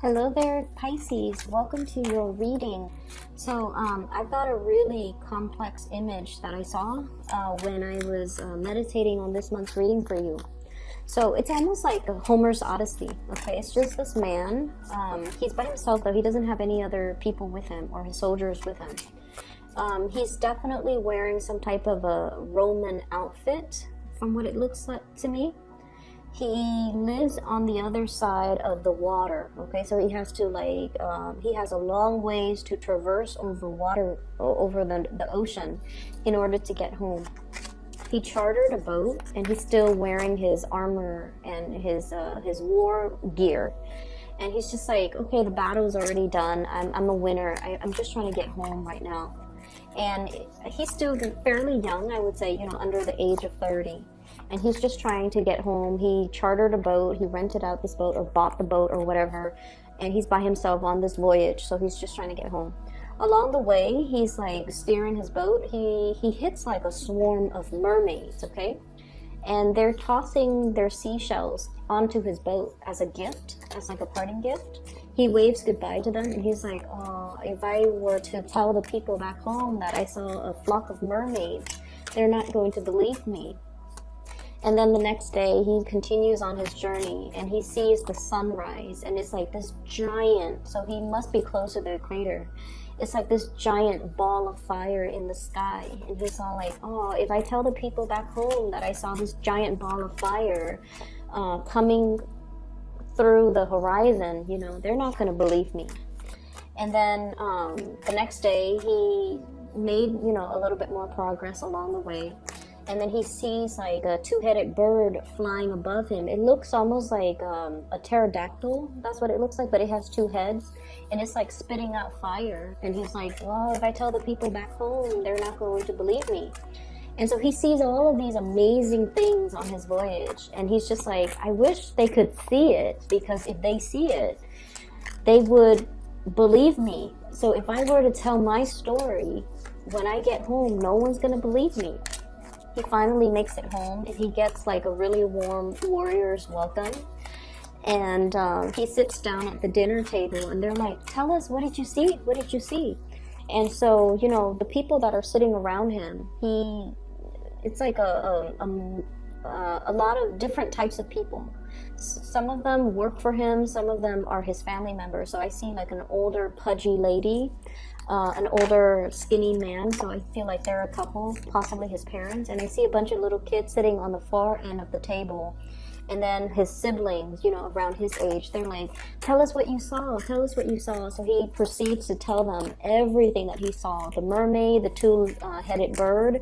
Hello there, Pisces. Welcome to your reading. So I've got a really complex image that I saw when I was meditating on this month's reading for you. So it's almost like a Homer's Odyssey, okay? It's just this man. He's by himself, though. He doesn't have any other people with him or his soldiers with him. He's definitely wearing some type of a Roman outfit, from what it looks like to me. He lives on the other side of the water, okay? So he has to he has a long ways to traverse over water, over the ocean in order to get home. He chartered a boat and he's still wearing his armor and his war gear. And he's just like, okay, the battle's already done. I'm a winner. I'm just trying to get home right now. And he's still fairly young, I would say, under the age of 30. And he's just trying to get home. He chartered a boat, he rented out this boat or bought the boat or whatever, and he's by himself on this voyage, so he's just trying to get home. Along the way, he's like steering his boat. He hits like a swarm of mermaids, okay? And they're tossing their seashells onto his boat as a gift, as like a parting gift. He waves goodbye to them and he's like, oh, if I were to tell the people back home that I saw a flock of mermaids, they're not going to believe me. And then the next day, he continues on his journey, and he sees the sunrise, and it's like this giant, so he must be close to the equator. It's like this giant ball of fire in the sky, and he's all like, oh, if I tell the people back home that I saw this giant ball of fire coming through the horizon, they're not going to believe me. And then the next day, he made, a little bit more progress along the way. And then he sees like a two-headed bird flying above him. It looks almost like a pterodactyl. That's what it looks like, but it has two heads. And it's like spitting out fire. And he's like, well, if I tell the people back home, they're not going to believe me. And so he sees all of these amazing things on his voyage. And he's just like, I wish they could see it, because if they see it, they would believe me. So if I were to tell my story, when I get home, no one's going to believe me. He finally makes it home, and he gets like a really warm warrior's welcome. And he sits down at the dinner table, and they're like, tell us, what did you see? What did you see? And so, the people that are sitting around him, it's like a lot of different types of people. Some of them work for him, some of them are his family members. So I see like an older pudgy lady, an older skinny man, so I feel like they're a couple, possibly his parents. And I see a bunch of little kids sitting on the far end of the table, and then his siblings, around his age, they're like, tell us what you saw, tell us what you saw. So he proceeds to tell them everything that he saw: the mermaid, the two-headed bird,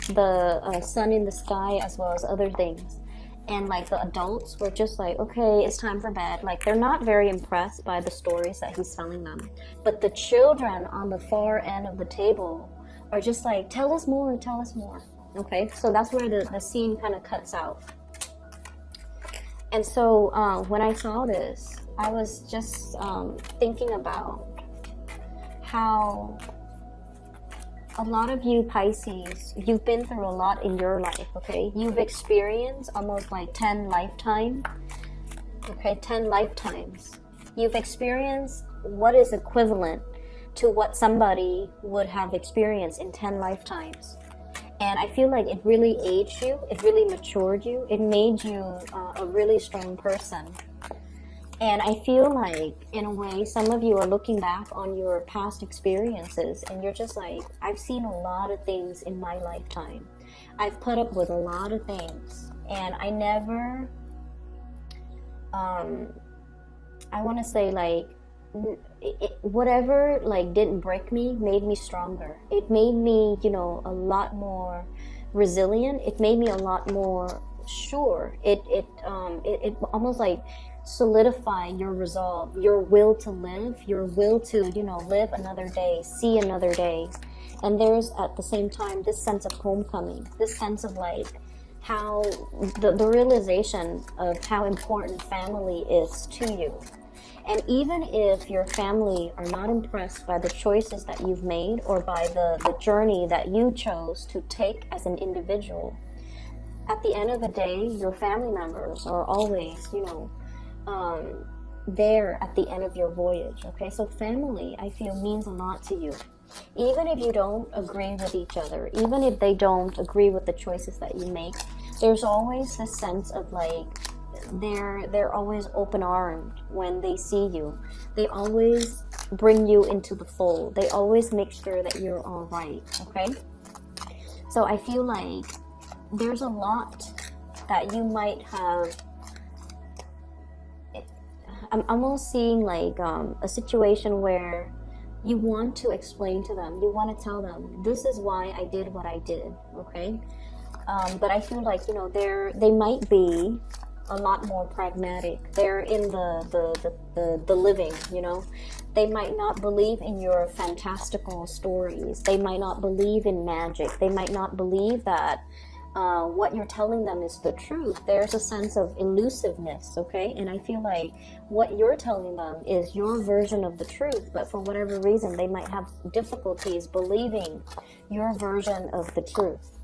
the sun in the sky, as well as other things. And like the adults were just like, okay, it's time for bed. Like, they're not very impressed by the stories that he's telling them. But the children on the far end of the table are just like, tell us more, tell us more. Okay, so that's where the scene kind of cuts out. And so when I saw this, I was just thinking about how a lot of you Pisces, you've been through a lot in your life, okay? You've experienced almost like 10 lifetimes, okay? 10 lifetimes. You've experienced what is equivalent to what somebody would have experienced in 10 lifetimes. And I feel like it really aged you, it really matured you, it made you a really strong person. And I feel like, in a way, some of you are looking back on your past experiences and you're just like, I've seen a lot of things in my lifetime. I've put up with a lot of things. And I never, I want to say like, whatever like didn't break me made me stronger. It made me, a lot more resilient. It made me a lot more sure. It almost like solidify your resolve, your will to live, your will to, live another day, see another day. And there's at the same time this sense of homecoming, this sense of like how the realization of how important family is to you. And even if your family are not impressed by the choices that you've made or by the journey that you chose to take as an individual, at the end of the day, your family members are always, there at the end of your voyage. Okay, so family, I feel, means a lot to you. Even if you don't agree with each other, even if they don't agree with the choices that you make, there's always this sense of like, they're always open-armed when they see you. They always bring you into the fold. They always make sure that you're all right. Okay, so I feel like there's a lot that you might have. I'm almost seeing like a situation where you want to explain to them, you want to tell them, this is why I did what I did. Okay, but I feel like, you know, they might be a lot more pragmatic. They're in the living, you know. They might not believe in your fantastical stories. They might not believe in magic. They might not believe that what you're telling them is the truth. There's a sense of elusiveness, okay? And I feel like what you're telling them is your version of the truth, but for whatever reason, they might have difficulties believing your version of the truth.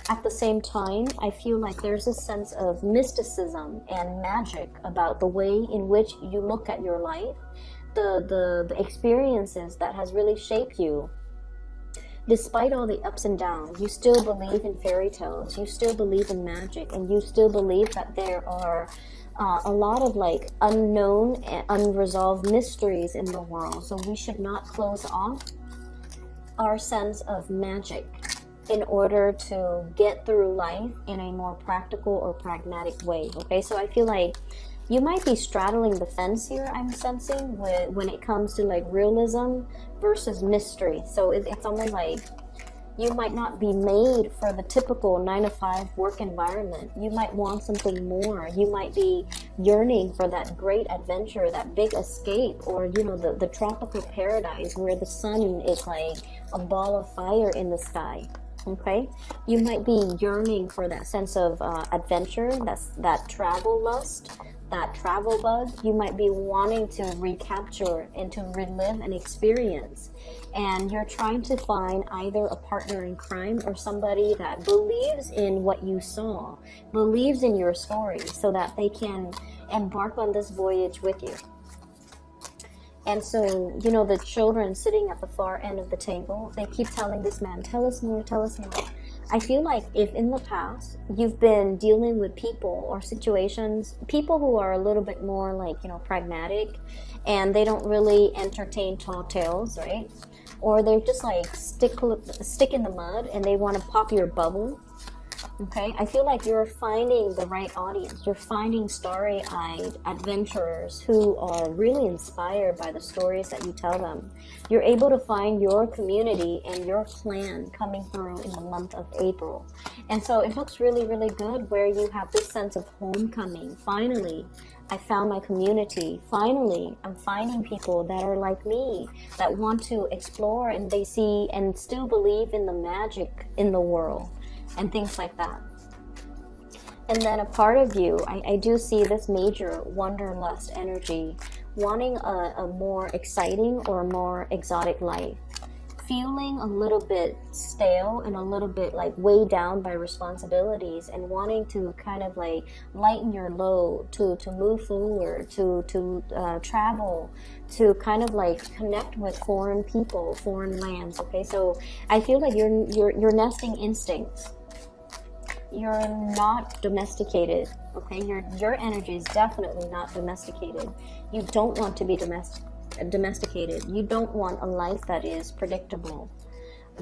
At the same time, I feel like there's a sense of mysticism and magic about the way in which you look at your life, the experiences that has really shaped you. Despite all the ups and downs, you still believe in fairy tales, you still believe in magic, and you still believe that there are a lot of like unknown and unresolved mysteries in the world. So we should not close off our sense of magic in order to get through life in a more practical or pragmatic way. Okay, so I feel like you might be straddling the fence here, I'm sensing, when it comes to like realism versus mystery. So it's almost like you might not be made for the typical 9-to-5 work environment. You might want something more. You might be yearning for that great adventure, that big escape, or, you know, the tropical paradise where the sun is like a ball of fire in the sky. Okay, you might be yearning for that sense of adventure, that travel lust, that travel bug. You might be wanting to recapture and to relive an experience, and you're trying to find either a partner in crime or somebody that believes in what you saw, believes in your story, so that they can embark on this voyage with you. And so, you know, the children sitting at the far end of the table, they keep telling this man, tell us more, tell us more. I feel like if in the past you've been dealing with people or situations, people who are a little bit more like, you know, pragmatic, and they don't really entertain tall tales, right? Or they're just like stick in the mud and they want to pop your bubble. Okay, I feel like you're finding the right audience. You're finding starry-eyed adventurers who are really inspired by the stories that you tell them. You're able to find your community and your clan coming through in the month of April. And so it looks really, really good where you have this sense of homecoming. Finally, I found my community. Finally, I'm finding people that are like me, that want to explore, and they see and still believe in the magic in the world. And things like that. And then a part of you, I do see this major wanderlust energy, wanting a more exciting or more exotic life, feeling a little bit stale and a little bit like weighed down by responsibilities, and wanting to kind of like lighten your load, to move forward, to travel, to kind of like connect with foreign people, foreign lands. Okay, so I feel like your nesting instincts, you're not domesticated. Okay, your energy is definitely not domesticated. You don't want to be domesticated. You don't want a life that is predictable.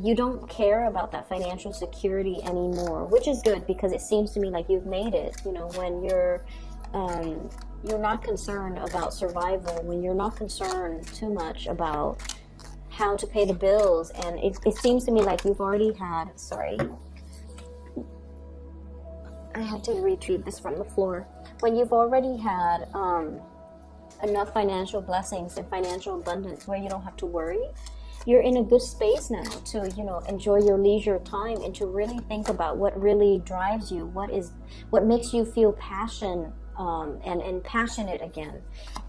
You don't care about that financial security anymore, which is good, because it seems to me like you've made it. You know, when you're not concerned about survival, when you're not concerned too much about how to pay the bills, and it seems to me like you've already had, sorry, I had to retrieve this from the floor. When you've already had enough financial blessings and financial abundance where you don't have to worry, you're in a good space now to, you know, enjoy your leisure time and to really think about what really drives you, what makes you feel passion and passionate again,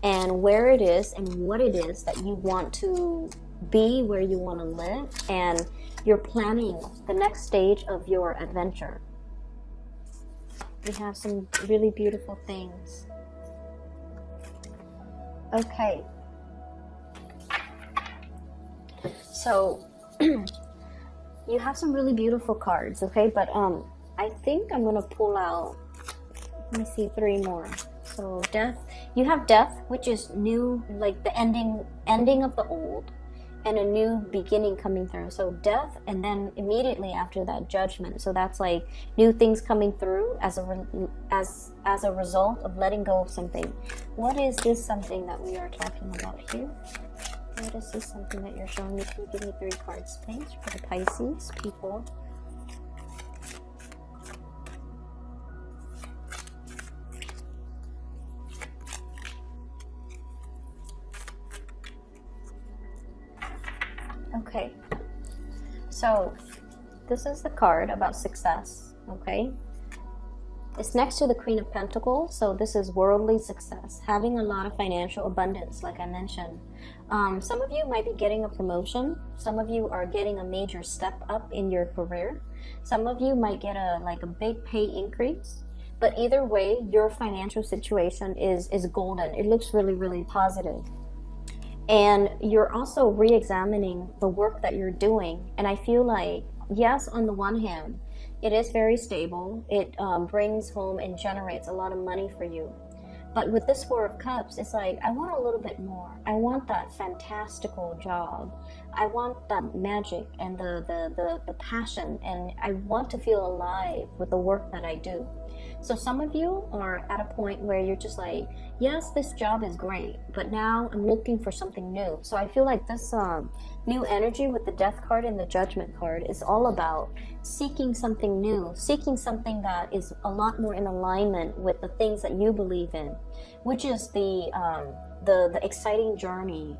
and where it is and what it is that you want to be, where you want to live, and you're planning the next stage of your adventure. We have some really beautiful things. Okay. So you have some really beautiful cards, okay? But I think I'm gonna pull out, let me see, 3 more. So death, you have death, which is new, like the ending of the old, and a new beginning coming through. So death, and then immediately after that, judgment. So that's like new things coming through as a result of letting go of something. What is this something that we are talking about here? What is this something that you're showing me? Can you give me 3 cards, please, for the Pisces people? Okay, so this is the card about success, okay? It's next to the Queen of Pentacles, so this is worldly success, having a lot of financial abundance, like I mentioned. Some of you might be getting a promotion. Some of you are getting a major step up in your career. Some of you might get a big pay increase. But either way, your financial situation is golden. It looks really, really positive. And you're also re-examining the work that you're doing. And I feel like, yes, on the one hand, it is very stable. It brings home and generates a lot of money for you. But with this 4 of Cups, it's like, I want a little bit more. I want that fantastical job. I want that magic and the passion. And I want to feel alive with the work that I do. So some of you are at a point where you're just like, yes, this job is great, but now I'm looking for something new. So I feel like this new energy with the Death card and the Judgment card is all about seeking something new, seeking something that is a lot more in alignment with the things that you believe in, which is the exciting journey,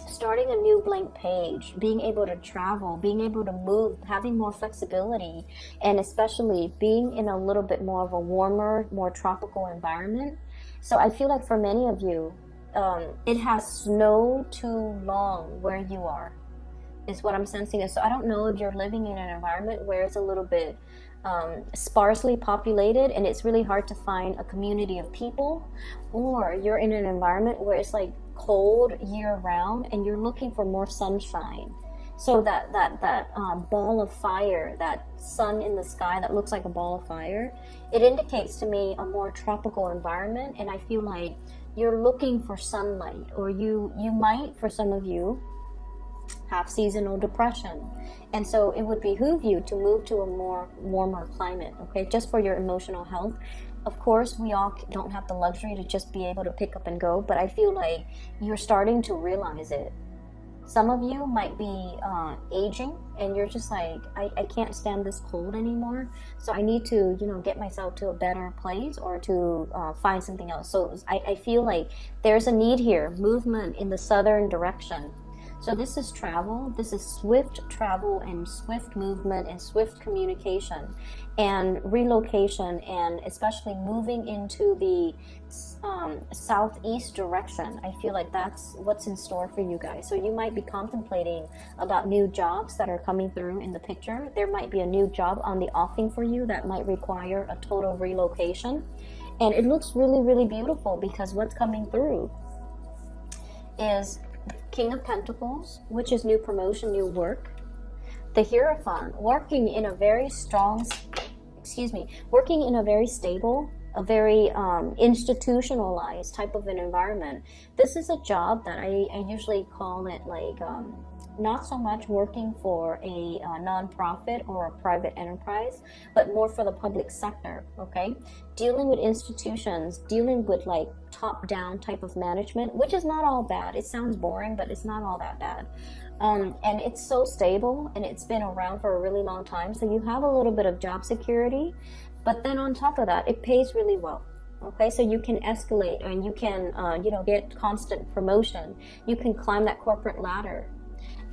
starting a new blank page, being able to travel, being able to move, having more flexibility, and especially being in a little bit more of a warmer, more tropical environment. So I feel like for many of you, it has snowed too long where you are, is what I'm sensing. So I don't know if you're living in an environment where it's a little bit sparsely populated and it's really hard to find a community of people, or you're in an environment where it's like cold year round and you're looking for more sunshine. So that ball of fire, that sun in the sky that looks like a ball of fire, it indicates to me a more tropical environment. And I feel like you're looking for sunlight, or you might, for some of you, have seasonal depression. And so it would behoove you to move to a more warmer climate, okay, just for your emotional health. Of course, we all don't have the luxury to just be able to pick up and go, but I feel like you're starting to realize it. Some of you might be aging and you're just like, I can't stand this cold anymore, so I need to, get myself to a better place or to find something else. So I feel like there's a need here, movement in the southern direction. So this is travel, this is swift travel and swift movement and swift communication and relocation, and especially moving into the southeast direction. I feel like that's what's in store for you guys. So you might be contemplating about new jobs that are coming through in the picture. There might be a new job on the offing for you that might require a total relocation. And it looks really, really beautiful because what's coming through is King of Pentacles, which is new promotion, new work. The Hierophant, working in a very strong, working in a very stable, a very institutionalized type of an environment. This is a job that I usually call it like not so much working for a non-profit or a private enterprise, but more for the public sector, okay? Dealing with institutions, dealing with like top-down type of management, which is not all bad. It sounds boring, but it's not all that bad. And it's so stable and it's been around for a really long time. So you have a little bit of job security, but then on top of that, it pays really well. Okay, so you can escalate and you can, get constant promotion. You can climb that corporate ladder.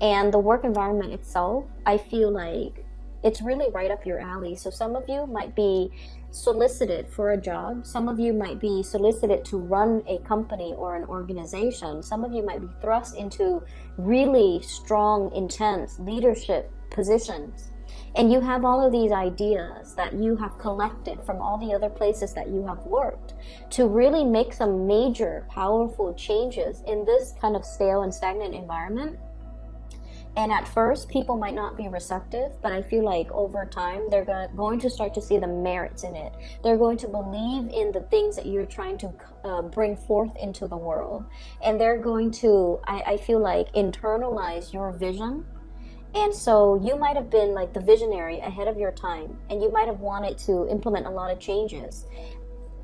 And the work environment itself, I feel like it's really right up your alley. So some of you might be solicited for a job. Some of you might be solicited to run a company or an organization. Some of you might be thrust into really strong, intense leadership positions. And you have all of these ideas that you have collected from all the other places that you have worked to really make some major, powerful changes in this kind of stale and stagnant environment. And at first, people might not be receptive, but I feel like over time, they're going to start to see the merits in it. They're going to believe in the things that you're trying to bring forth into the world. And they're going to, I feel like, internalize your vision. And so you might have been like the visionary ahead of your time, and you might have wanted to implement a lot of changes.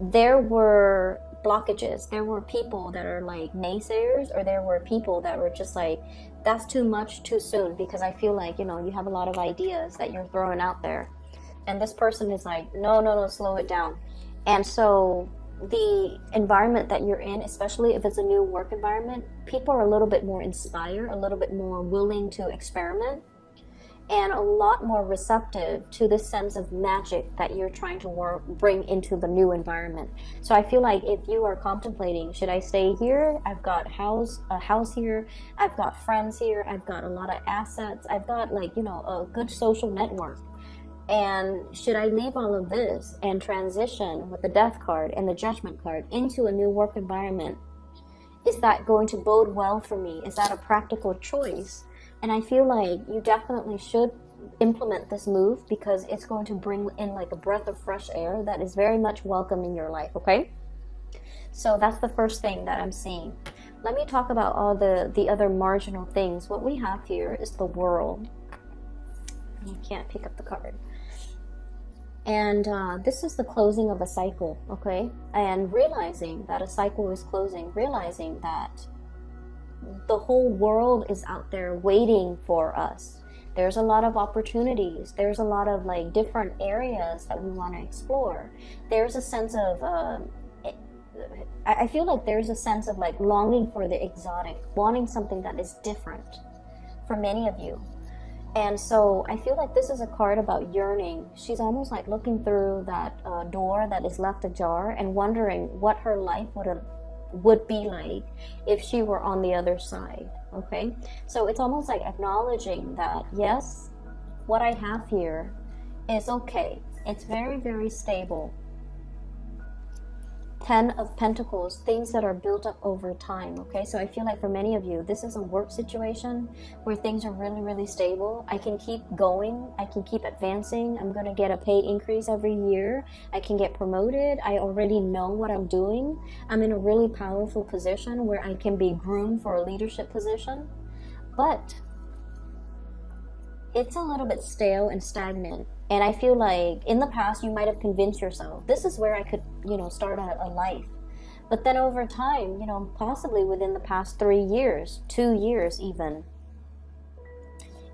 There were blockages. There were people that are like naysayers, or there were people that were just like, that's too much too soon, because I feel like, you know, you have a lot of ideas that you're throwing out there. And this person is like, no, slow it down. And so the environment that you're in, especially if it's a new work environment, people are a little bit more inspired, a little bit more willing to experiment, and a lot more receptive to this sense of magic that you're trying to bring into the new environment. So I feel like if you are contemplating, should I stay here? I've got a house here. I've got friends here. I've got a lot of assets. I've got, like, you know, a good social network. And should I leave all of this and transition with the death card and the judgment card into a new work environment? Is that going to bode well for me? Is that a practical choice? And I feel like you definitely should implement this move, because it's going to bring in like a breath of fresh air that is very much welcome in your life, okay? So that's the first thing that I'm seeing. Let me talk about all the other marginal things. What we have here is the World. You can't pick up the card. And this is the closing of a cycle, okay? And realizing that a cycle is closing, realizing that the whole world is out there waiting for us. There's a lot of opportunities. There's a lot of like different areas that we want to explore. There's a sense of, I feel like there's a sense of like longing for the exotic, wanting something that is different for many of you. And so I feel like this is a card about yearning. She's almost like looking through that door that is left ajar and wondering what her life would be like if she were on the other side, okay? So it's almost like acknowledging that, yes, what I have here is okay. It's very, very stable. 10 of Pentacles, things that are built up over time, okay? So I feel like for many of you, this is a work situation where things are really, really stable. I can keep going. I can keep advancing. I'm going to get a pay increase every year. I can get promoted. I already know what I'm doing. I'm in a really powerful position where I can be groomed for a leadership position. But it's a little bit stale and stagnant. And I feel like in the past, you might have convinced yourself, this is where I could, you know, start a life. But then over time, you know, possibly within the past 3 years, 2 years even,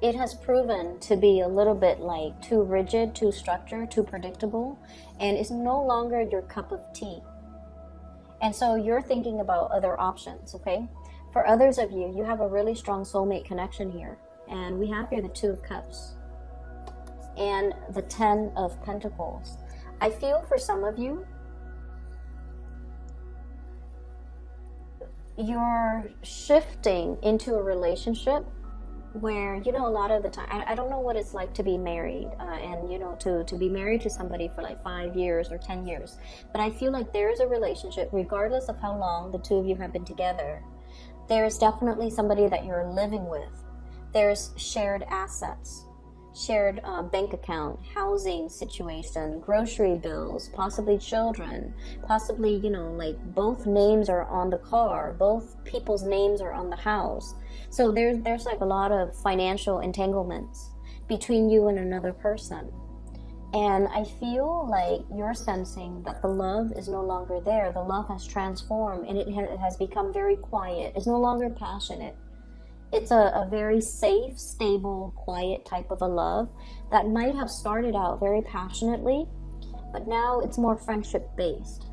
it has proven to be a little bit like too rigid, too structured, too predictable, and is no longer your cup of tea. And so you're thinking about other options, okay? For others of you, you have a really strong soulmate connection here. And we have here the 2 of Cups and the 10 of Pentacles. I feel for some of you, you're shifting into a relationship where, you know, a lot of the time, I don't know what it's like to be married and, you know, to be married to somebody for like 5 years or 10 years. But I feel like there is a relationship, regardless of how long the 2 of you have been together. There's definitely somebody that you're living with. There's shared assets, shared bank account, housing situation, grocery bills, possibly children, possibly, you know, like both names are on the car, both people's names are on the house. So there's like a lot of financial entanglements between you and another person. And I feel like you're sensing that the love is no longer there. The love has transformed and it has become very quiet. It's no longer passionate. It's a very safe, stable, quiet type of a love that might have started out very passionately, but now it's more friendship-based.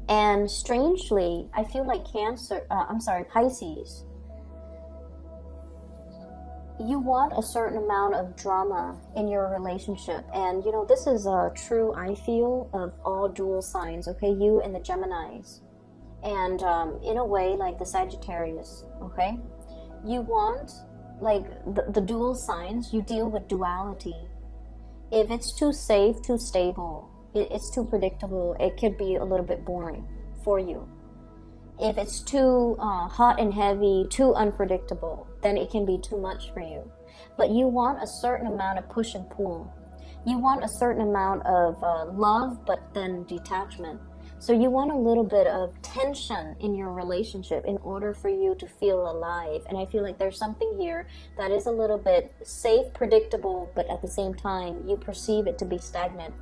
And strangely, I feel like Pisces, you want a certain amount of drama in your relationship. And, you know, this is true, I feel, of all dual signs, okay? You and the Geminis. And in a way, like the Sagittarius, okay? You want like the dual signs, you deal with duality. If it's too safe, too stable, it's too predictable, it could be a little bit boring for you. If it's too hot and heavy, too unpredictable, then it can be too much for you. But you want a certain amount of push and pull. You want a certain amount of love, but then detachment. So you want a little bit of tension in your relationship in order for you to feel alive. And I feel like there's something here that is a little bit safe, predictable, but at the same time, you perceive it to be stagnant.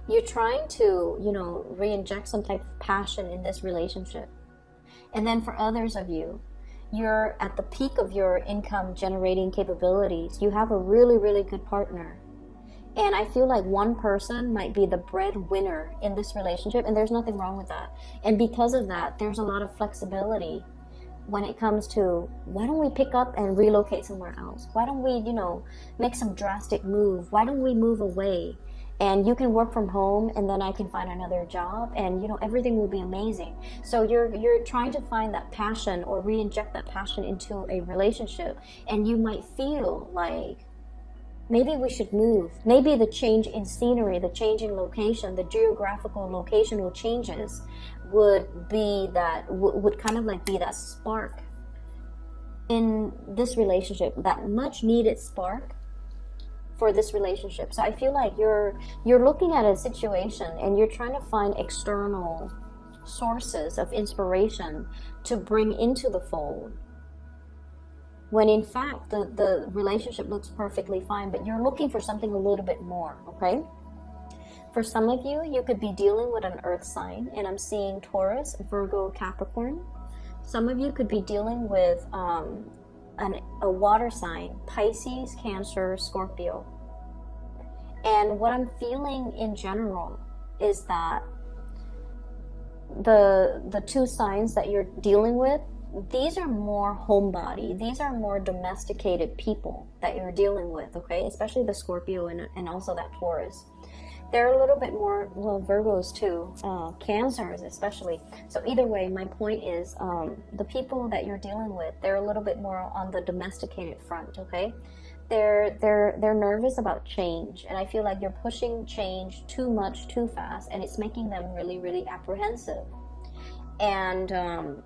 You're trying to, re-inject some type of passion in this relationship. And then for others of you, you're at the peak of your income generating capabilities. You have a really, really good partner. And I feel like one person might be the breadwinner in this relationship, and there's nothing wrong with that. And because of that, there's a lot of flexibility when it comes to, why don't we pick up and relocate somewhere else? Why don't we, make some drastic move? Why don't we move away? And you can work from home, and then I can find another job, and everything will be amazing. So you're trying to find that passion or re-inject that passion into a relationship, and you might feel like, maybe we should move. Maybe the change in scenery, the change in location, the geographical locational changes would be that, would kind of like be that spark in this relationship, that much needed spark for this relationship. So I feel like you're looking at a situation and you're trying to find external sources of inspiration to bring into the fold, when in fact the relationship looks perfectly fine, but you're looking for something a little bit more, okay? For some of you, you could be dealing with an earth sign, and I'm seeing Taurus, Virgo, Capricorn. Some of you could be dealing with a water sign, Pisces, Cancer, Scorpio. And what I'm feeling in general is that the two signs that you're dealing with, these are more homebody. These are more domesticated people that you're dealing with, okay? Especially the Scorpio and also that Taurus. They're a little bit more, well, Virgos too, Cancers especially. So either way, my point is the people that you're dealing with, they're a little bit more on the domesticated front, okay? They're nervous about change, and I feel like you're pushing change too much, too fast, and it's making them really, really apprehensive. And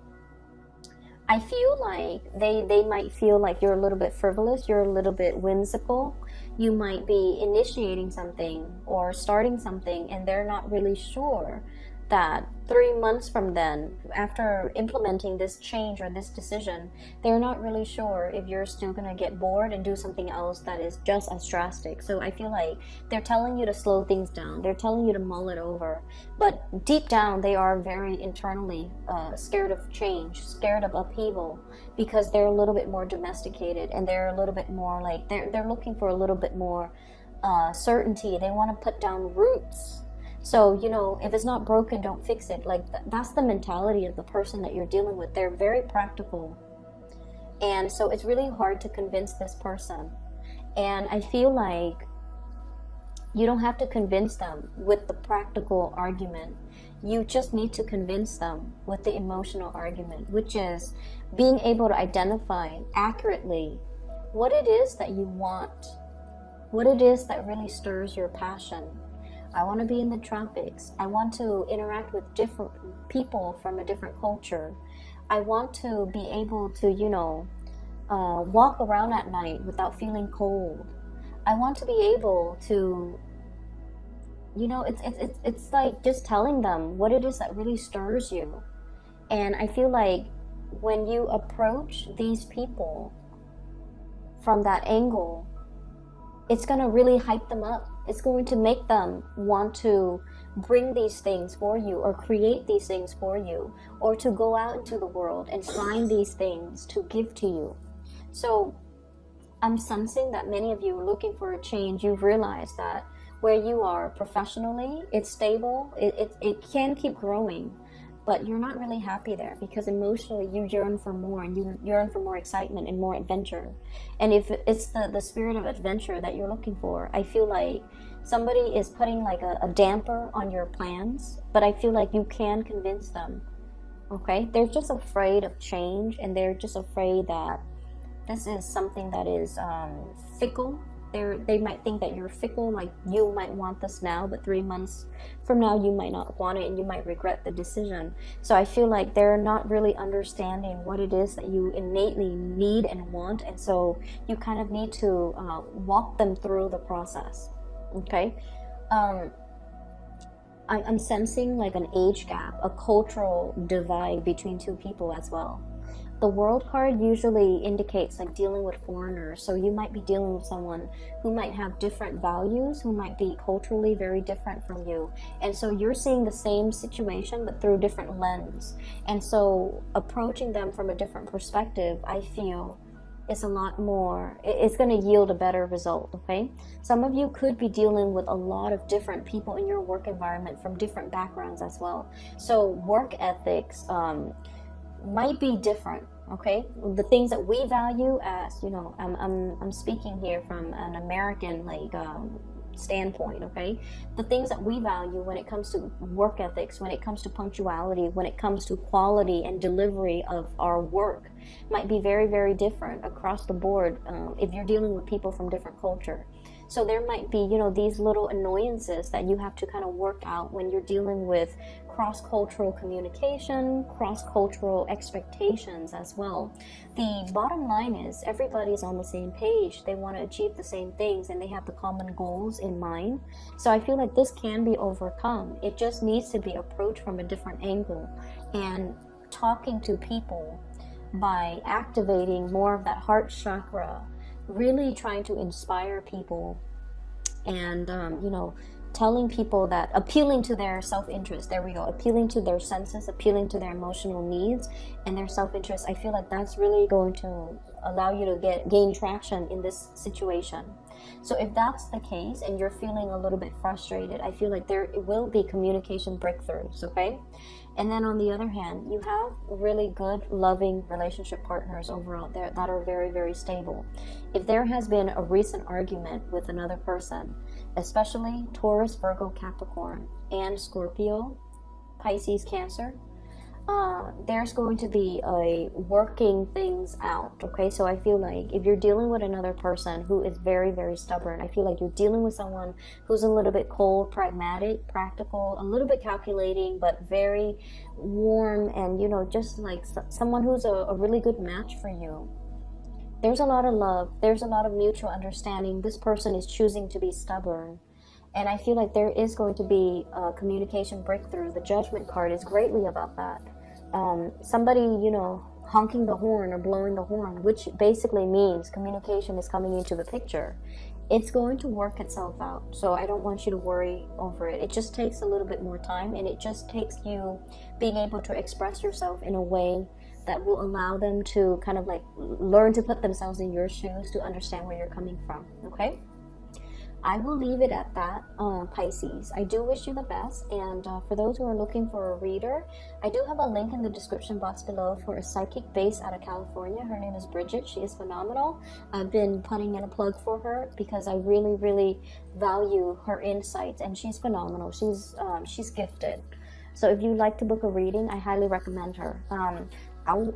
I feel like they might feel like you're a little bit frivolous, you're a little bit whimsical. You might be initiating something or starting something, and they're not really sure that 3 months from then, after implementing this change or this decision, they're not really sure if you're still going to get bored and do something else that is just as drastic. So I feel like they're telling you to slow things down. They're telling you to mull it over. But deep down, they are very internally scared of change, scared of upheaval, because they're a little bit more domesticated, and they're a little bit more like, they're looking for a little bit more certainty. They want to put down roots. So, if it's not broken, don't fix it. Like, that's the mentality of the person that you're dealing with. They're very practical. And so it's really hard to convince this person. And I feel like you don't have to convince them with the practical argument. You just need to convince them with the emotional argument, which is being able to identify accurately what it is that you want, what it is that really stirs your passion. I want to be in the tropics. I want to interact with different people from a different culture. I want to be able to, walk around at night without feeling cold. I want to be able to, it's like just telling them what it is that really stirs you. And I feel like when you approach these people from that angle, it's going to really hype them up. It's going to make them want to bring these things for you, or create these things for you, or to go out into the world and find these things to give to you. So I'm sensing that many of you are looking for a change. You've realized that where you are professionally, it's stable, it can keep growing, but you're not really happy there, because emotionally you yearn for more, and you yearn for more excitement and more adventure. And if it's the spirit of adventure that you're looking for, I feel like somebody is putting like a damper on your plans, but I feel like you can convince them, okay? They're just afraid of change, and they're just afraid that This is something that is fickle. They might think that you're fickle, like you might want this now, but 3 months from now you might not want it and you might regret the decision. So I feel like they're not really understanding what it is that you innately need and want, and so you kind of need to walk them through the process. Okay. I'm sensing like an age gap, a cultural divide between two people as well. The World card usually indicates like dealing with foreigners, so you might be dealing with someone who might have different values, who might be culturally very different from you, and so you're seeing the same situation but through a different lens, and so approaching them from a different perspective, I feel, is a lot more, it's going to yield a better result. Okay, some of you could be dealing with a lot of different people in your work environment from different backgrounds as well, so work ethics might be different. Okay, the things that we value, as you know, I'm speaking here from an American standpoint. Okay, the things that we value when it comes to work ethics, when it comes to punctuality, when it comes to quality and delivery of our work, might be very, very different across the board if you're dealing with people from different culture. So there might be, these little annoyances that you have to kind of work out when you're dealing with cross-cultural communication, cross-cultural expectations as well. The bottom line is everybody's on the same page. They want to achieve the same things and they have the common goals in mind. So I feel like this can be overcome. It just needs to be approached from a different angle, and talking to people by activating more of that heart chakra, really trying to inspire people and telling people that, appealing to their self-interest, there we go, appealing to their senses, appealing to their emotional needs and their self-interest. I feel like that's really going to allow you to gain traction in this situation. So if that's the case and you're feeling a little bit frustrated, I feel like there will be communication breakthroughs. Okay, and then on the other hand, you have really good, loving relationship partners overall there that are very, very stable. If there has been a recent argument with another person, especially Taurus, Virgo, Capricorn, and Scorpio, Pisces, Cancer, there's going to be a working things out. Okay, so I feel like if you're dealing with another person who is very, very stubborn, I feel like you're dealing with someone who's a little bit cold, pragmatic, practical, a little bit calculating, but very warm, and just like someone who's a really good match for you. There's a lot of love, there's a lot of mutual understanding. This person is choosing to be stubborn, and I feel like there is going to be a communication breakthrough. The Judgment card is greatly about that. Somebody, honking the horn or blowing the horn, which basically means communication is coming into the picture. It's going to work itself out, so I don't want you to worry over it. It just takes a little bit more time, and it just takes you being able to express yourself in a way that will allow them to kind of like learn to put themselves in your shoes to understand where you're coming from. Okay, I will leave it at that, Pisces. I do wish you the best, and for those who are looking for a reader, I do have a link in the description box below for a psychic based out of California. Her name is Bridget. She is phenomenal. I've been putting in a plug for her because I really, really value her insights, and she's phenomenal. She's gifted. So if you'd like to book a reading, I highly recommend her.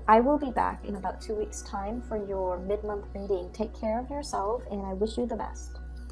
I will be back in about 2 weeks' time for your mid-month reading. Take care of yourself, and I wish you the best.